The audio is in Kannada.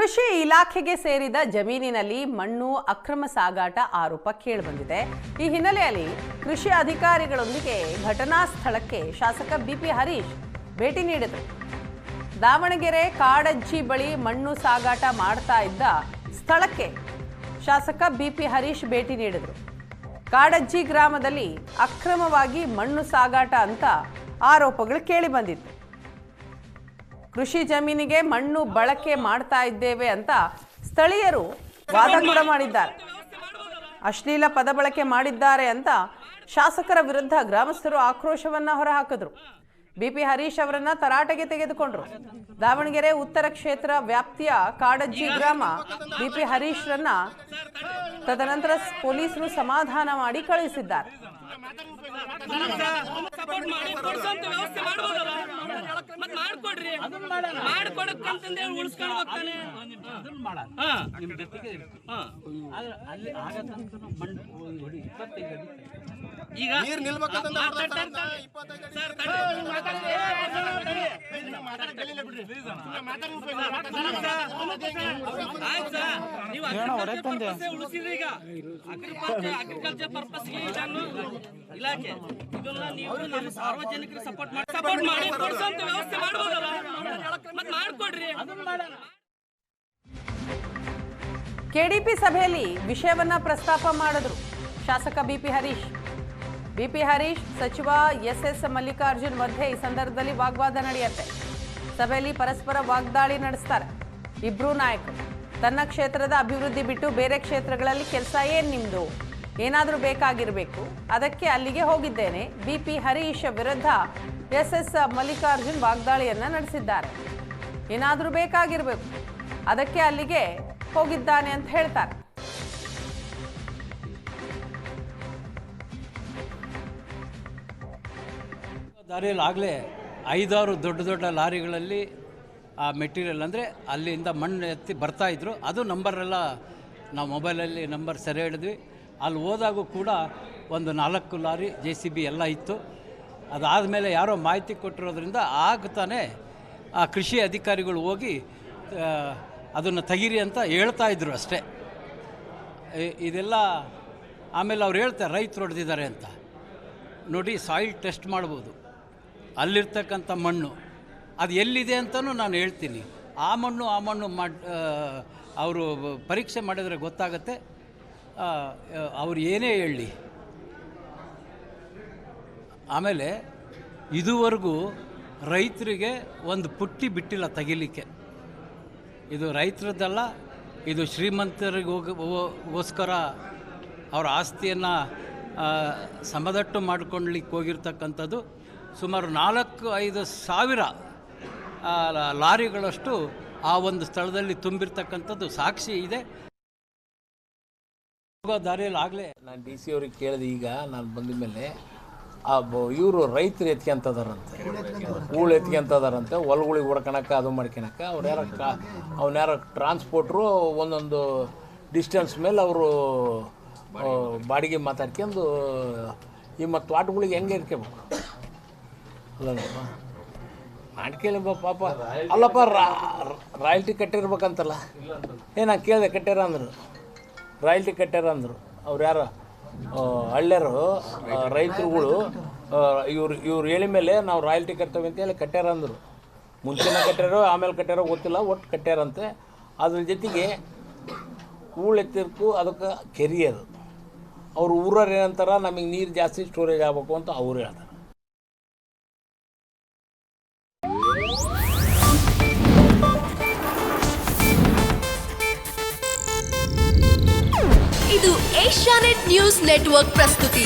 ಕೃಷಿ ಇಲಾಖೆಗೆ ಸೇರಿದ ಜಮೀನಿನಲ್ಲಿ ಮಣ್ಣು ಅಕ್ರಮ ಸಾಗಾಟ ಆರೋಪ ಕೇಳಿಬಂದಿದೆ. ಈ ಹಿನ್ನೆಲೆಯಲ್ಲಿ ಕೃಷಿ ಅಧಿಕಾರಿಗಳೊಂದಿಗೆ ಘಟನಾ ಸ್ಥಳಕ್ಕೆ ಶಾಸಕ ಬಿಪಿ ಹರೀಶ್ ಭೇಟಿ ನೀಡಿದರು. ದಾವಣಗೆರೆ ಕಾಡಜ್ಜಿ ಬಳಿ ಮಣ್ಣು ಸಾಗಾಟ ಮಾಡ್ತಾ ಇದ್ದ ಸ್ಥಳಕ್ಕೆ ಶಾಸಕ ಬಿಪಿ ಹರೀಶ್ ಭೇಟಿ ನೀಡಿದರು. ಕಾಡಜ್ಜಿ ಗ್ರಾಮದಲ್ಲಿ ಅಕ್ರಮವಾಗಿ ಮಣ್ಣು ಸಾಗಾಟ ಅಂತ ಆರೋಪಗಳು ಕೇಳಿಬಂದಿತ್ತು. ಕೃಷಿ ಜಮೀನಿಗೆ ಮಣ್ಣು ಬಳಕೆ ಮಾಡ್ತಾ ಇದ್ದೇವೆ ಅಂತ ಸ್ಥಳೀಯರು ವಾದ ಕೂಡ ಮಾಡಿದ್ದಾರೆ. ಅಶ್ಲೀಲ ಪದ ಬಳಕೆ ಮಾಡಿದ್ದಾರೆ ಅಂತ ಶಾಸಕರ ವಿರುದ್ಧ ಗ್ರಾಮಸ್ಥರು ಆಕ್ರೋಶವನ್ನ ಹೊರಹಾಕಿದ್ರು. ಬಿಪಿ ಹರೀಶ್ ಅವರನ್ನ ತರಾಟೆಗೆ ತೆಗೆದುಕೊಂಡ್ರು. ದಾವಣಗೆರೆ ಉತ್ತರ ಕ್ಷೇತ್ರ ವ್ಯಾಪ್ತಿಯ ಕಾಡಜ್ಜಿ ಗ್ರಾಮ ಬಿಪಿ ಹರೀಶ್ರನ್ನ ತದನಂತರ ಪೊಲೀಸರು ಸಮಾಧಾನ ಮಾಡಿ ಕಳುಹಿಸಿದ್ದಾರೆ. ಈಗ ನೀರು ನಿಲ್ಬೇಕಂತ ಅಗ್ರಿಕಲ್ಚರ್ ಪರ್ಪಸ್ ಇಲಾಖೆ ಇದನ್ನ ನೀವು ನಮ್ಮ ಸಾರ್ವಜನಿಕರಿಗೆ ಸಪೋರ್ಟ್ ಮಾಡಿ ಕೊಡಿಸುವಂತ ವ್ಯವಸ್ಥೆ ಮಾಡಬಹುದಲ್ಲ, ಮತ್ತೆ ಮಾಡ್ಕೊಡ್ರಿ. ಕೆಡಿಪಿ ಸಭೆಯಲ್ಲಿ ವಿಷಯವನ್ನ ಪ್ರಸ್ತಾಪ ಮಾಡಿದ್ರು ಶಾಸಕ ಬಿಪಿ ಹರೀಶ್ ಸಚಿವ ಎಸ್ ಮಲ್ಲಿಕಾರ್ಜುನ್ ಮಧ್ಯೆ ಈ ಸಂದರ್ಭದಲ್ಲಿ ವಾಗ್ವಾದ ನಡೆಯುತ್ತೆ. ಸಭೆಯಲ್ಲಿ ಪರಸ್ಪರ ವಾಗ್ದಾಳಿ ನಡೆಸ್ತಾರೆ ಇಬ್ರು ನಾಯಕರು. ತನ್ನ ಕ್ಷೇತ್ರದ ಅಭಿವೃದ್ಧಿ ಬಿಟ್ಟು ಬೇರೆ ಕ್ಷೇತ್ರಗಳಲ್ಲಿ ಕೆಲಸ ಏನ್ ನಿಮ್ದು, ಏನಾದರೂ ಬೇಕಾಗಿರಬೇಕು, ಅದಕ್ಕೆ ಅಲ್ಲಿಗೆ ಹೋಗಿದ್ದೇನೆ. ಬಿಪಿ ಹರೀಶ್ ವಿರುದ್ಧ ಎಸ್ ಮಲ್ಲಿಕಾರ್ಜುನ್ ವಾಗ್ದಾಳಿಯನ್ನ ನಡೆಸಿದ್ದಾರೆ. ಏನಾದರೂ ಬೇಕಾಗಿರಬೇಕು, ಅದಕ್ಕೆ ಅಲ್ಲಿಗೆ ಹೋಗಿದ್ದಾನೆ ಅಂತ ಹೇಳ್ತಾರೆ. ದಾರಿಯಲ್ಲಿ ಆಗಲೇ 5-6 ದೊಡ್ಡ ಲಾರಿಗಳಲ್ಲಿ ಆ ಮೆಟೀರಿಯಲ್ ಅಂದರೆ ಅಲ್ಲಿಂದ ಮಣ್ಣು ಎತ್ತಿ ಬರ್ತಾಯಿದ್ರು. ಅದು ನಂಬರೆಲ್ಲ ನಾವು ಮೊಬೈಲಲ್ಲಿ ನಂಬರ್ ಸೆರೆ ಹಿಡಿದ್ವಿ. ಅಲ್ಲಿ ಹೋದಾಗೂ ಕೂಡ ಒಂದು 4 ಲಾರಿ JCB ಎಲ್ಲ ಇತ್ತು. ಅದಾದಮೇಲೆ ಯಾರೋ ಮಾಹಿತಿ ಕೊಟ್ಟಿರೋದ್ರಿಂದ ಆಗ್ತಾನೆ ಆ ಕೃಷಿ ಅಧಿಕಾರಿಗಳು ಹೋಗಿ ಅದನ್ನು ತೆಗೀರಿ ಅಂತ ಹೇಳ್ತಾಯಿದ್ರು ಅಷ್ಟೇ. ಇದೆಲ್ಲ ಆಮೇಲೆ ಅವ್ರು ಹೇಳ್ತಾರೆ ರೈತರು ಹೊಡೆದಿದ್ದಾರೆ ಅಂತ. ನೋಡಿ, ಸಾಯಿಲ್ ಟೆಸ್ಟ್ ಮಾಡ್ಬೋದು, ಅಲ್ಲಿರ್ತಕ್ಕಂಥ ಮಣ್ಣು ಅದು ಎಲ್ಲಿದೆ ಅಂತಲೂ ನಾನು ಹೇಳ್ತೀನಿ. ಆ ಮಣ್ಣು ಅವರು ಪರೀಕ್ಷೆ ಮಾಡಿದರೆ ಗೊತ್ತಾಗತ್ತೆ. ಅವ್ರು ಏನೇ ಹೇಳಲಿ. ಆಮೇಲೆ ಇದುವರೆಗೂ ರೈತರಿಗೆ ಒಂದು ಪುಟ್ಟಿ ಬಿಟ್ಟಿಲ್ಲ ತೆಗಿಲಿಕ್ಕೆ. ಇದು ರೈತರದ್ದಲ್ಲ, ಇದು ಶ್ರೀಮಂತರಿಗೋಸ್ಕರ ಅವರ ಆಸ್ತಿಯನ್ನು ಸಮದಟ್ಟು ಮಾಡ್ಕೊಳ್ಳಿಕ್ಕೆ ಹೋಗಿರ್ತಕ್ಕಂಥದ್ದು. ಸುಮಾರು 4-5 ಸಾವಿರ ಲಾರಿಗಳಷ್ಟು ಆ ಒಂದು ಸ್ಥಳದಲ್ಲಿ ತುಂಬಿರ್ತಕ್ಕಂಥದ್ದು ಸಾಕ್ಷಿ ಇದೆ. ದಾರಿಯಲ್ಲಿ ಆಗಲೇ ನಾನು DC ಅವ್ರಿಗೆ ಕೇಳಿದೆ. ಈಗ ನಾನು ಬಂದ ಮೇಲೆ ಇವರು ರೈತರು ಎತ್ಕೊಂತದಾರಂತೆ, ಹೂಳು ಎತ್ಕೊಂತದಾರಂತೆ, ಹೊಲಗಳಿಗೆ ಹೊಡ್ಕೊಳಕ್ಕೆ ಅದು ಮಾಡ್ಕೊಳಕ್ಕೆ. ಅವ್ರು ಟ್ರಾನ್ಸ್ಪೋರ್ಟ್ರು ಒಂದೊಂದು ಡಿಸ್ಟೆನ್ಸ್ ಮೇಲೆ ಅವರು ಬಾಡಿಗೆ ಮಾತಾಡ್ಕೊಂಡು ಈ ಮತ್ತು ತೋಟಗಳಿಗೆ ಹೆಂಗೆ ಇರ್ಕೋಬೇಕು ಅಲ್ಲಪ್ಪ ಮಾಡ್ಕೇಳಪ್ಪ. ಪಾಪ ಅಲ್ಲಪ್ಪ, ರಾಯಲ್ಟಿ ಕಟ್ಟಿರ್ಬೇಕಂತಲ್ಲ. ನಾನು ಕೇಳಿದೆ, ಕಟ್ಟ್ಯಾರ ಅಂದರು, ರಾಯಲ್ಟಿ ಕಟ್ಟ್ಯಾರ ಅಂದರು. ಅವ್ರು ಯಾರು ಹಳ್ಳ್ಯರು ರೈತರುಗಳು ಇವ್ರು ಹೇಳಿ ಮೇಲೆ ನಾವು ರಾಯಲ್ಟಿ ಕಟ್ತೇವೆ ಅಂತ ಹೇಳಿ ಕಟ್ಟ್ಯಾರ ಅಂದರು. ಮುಂಚೆನೇ ಕಟ್ಟ್ಯಾರೋ ಆಮೇಲೆ ಕಟ್ಟ್ಯಾರೋ ಗೊತ್ತಿಲ್ಲ, ಒಟ್ಟು ಕಟ್ಟ್ಯಾರಂತೆ. ಅದ್ರ ಜೊತೆಗೆ ಹೂಳು ಎತ್ತಿರ್ಕು ಅದಕ್ಕೆ ಕೆರಿಯದು. ಅವ್ರು ಊರವ್ರು ಏನಂತಾರ, ನಮಗೆ ನೀರು ಜಾಸ್ತಿ ಸ್ಟೋರೇಜ್ ಆಗಬೇಕು ಅಂತ ಅವ್ರು ಹೇಳ್ತಾರೆ. ಇದು ಏಷ್ಯಾನೆಟ್ ನ್ಯೂಸ್ ನೆಟ್ವರ್ಕ್ ಪ್ರಸ್ತುತಿ.